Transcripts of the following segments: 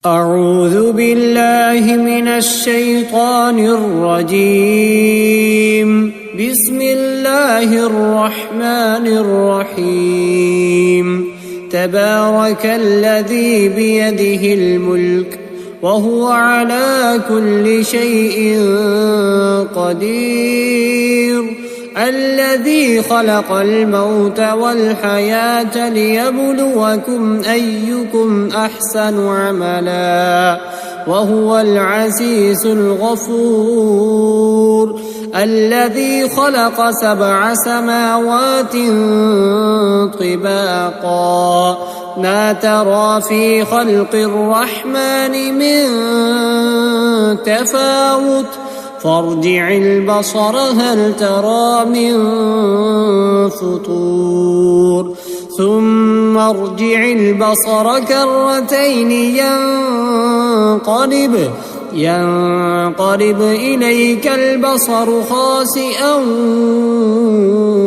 أعوذ بالله من الشيطان الرجيم. بسم الله الرحمن الرحيم. تبارك الذي بيده الملك وهو على كل شيء قدير. الذي خلق الموت والحياة ليبلوكم أيكم أحسن عملا وهو العزيز الغفور. الذي خلق 7 سماوات طباقا ما ترى في خلق الرحمن من تفاوت فارجع البصر هل ترى من فطور ثم ارجع البصر كرتين ينقلب إليك البصر خاسئا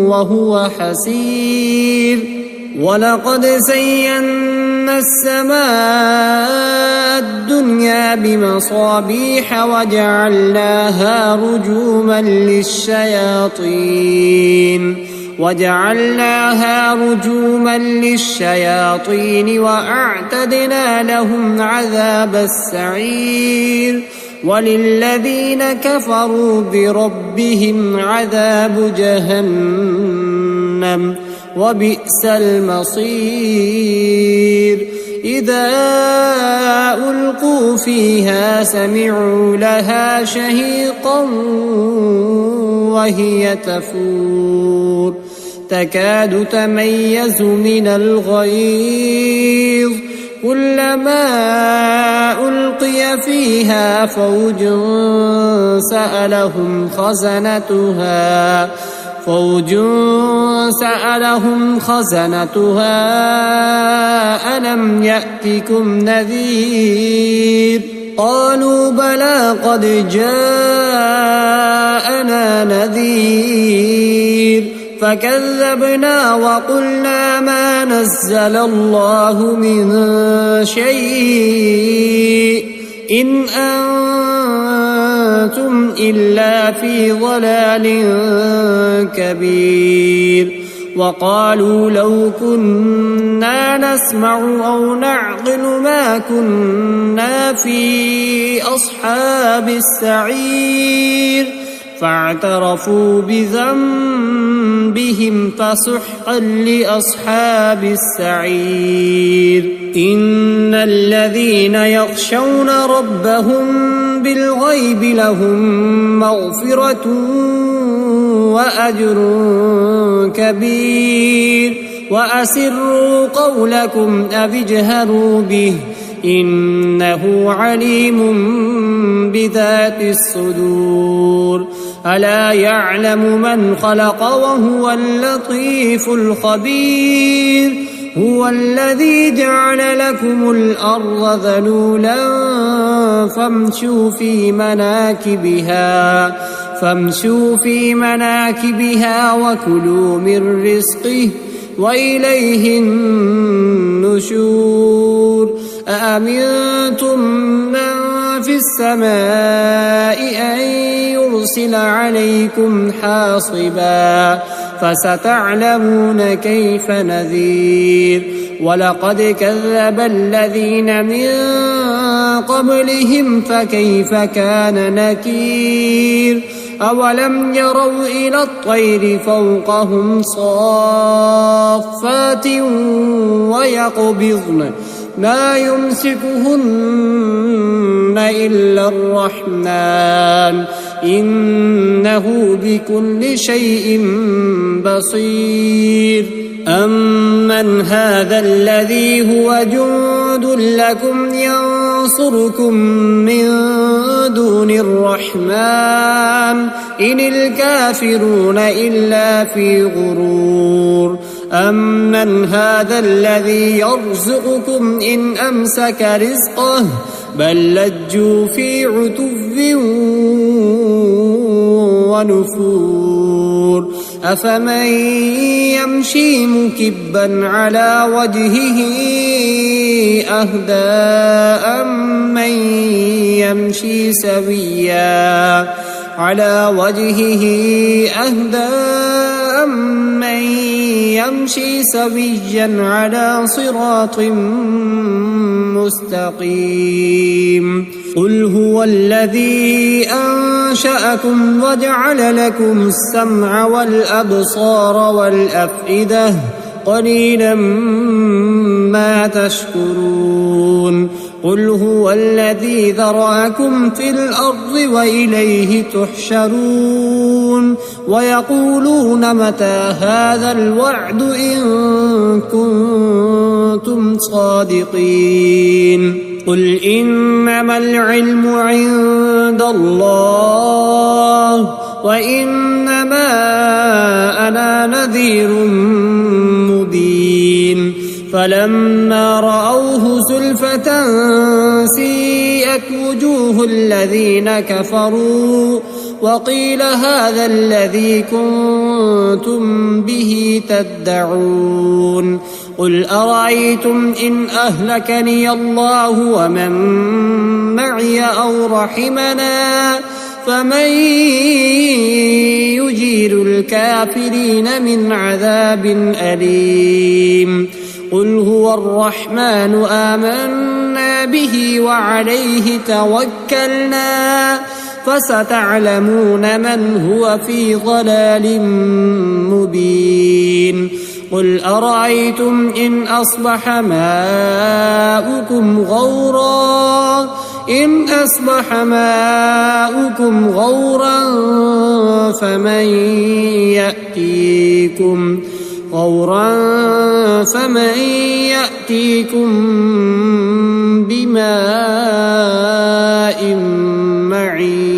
وهو حسير. ولقد زينا السماء الدنيا بمصابيح وجعلناها رجوما للشياطين وأعتدنا لهم عذاب السعير. وللذين كفروا بربهم عذاب جهنم وبئس المصير. إذا ألقوا فيها سمعوا لها شهيقا وهي تفور تكاد تميز من الغيظ كلما ألقي فيها فوج سألهم خزنتها ألم يأتكم نذير قالوا بلى قد جاءنا نذير فكذبنا وقلنا ما نزل الله من شيء إن أنتم إلا في ضلال كبير. وقالوا لو كنا نسمع أو نعقل ما كنا في أصحاب السعير فاعترفوا بذنبهم فسحقا لأصحاب السعير. إن الذين يخشون ربهم بالغيب لهم مغفرة وأجر كبير. وأسروا قولكم أو اجهروا به إنه عليم بذات الصدور. ألا يعلم من خلق وهو اللطيف الخبير. هو الذي جعل لكم الأرض ذلولا فامشوا في مناكبها وكلوا من رزقه وإليه النشور. أأمنتم من في السماء أن يرسل عليكم حاصبا فستعلمون كيف نذير. ولقد كذب الذين من قبلهم فكيف كان نكير. أولم يروا إلى الطير فوقهم صافات ويقبضن ما يمسكهن إلا الرحمن إنه بكل شيء بصير. أمن هذا الذي هو جند لكم ينصركم من دون الرحمن إن الكافرون إلا في غرور. أمن هذا الذي يرزقكم إن أمسك رزقه بل لجوا في عتو ونفور. أفمن يمشي مكبا على وجهه أهدى أمن يمشي سويا على صراط مستقيم قل هو الذي أنشأكم وجعل لكم السمع والأبصار والأفئدة قليلا ما تشكرون قل هو الذي ذرأكم في الأرض وإليه تحشرون ويقولون متى هذا الوعد إن كنتم صادقين قل إنما العلم عند الله وإنما أنا نذير مبين فلما رأوه زلفة سيئت وجوه الذين كفروا وقيل هذا الذي كنتم به تدعون قل أرأيتم إن أهلكني الله ومن معي أو رحمنا فمن يجير الكافرين من عذاب أليم قل هو الرحمن آمنا به وعليه توكلنا فستعلمون من هو في ضلال مبين قل أرأيتم إن أصبح ماؤكم غورا فمن يأتيكم بماء معين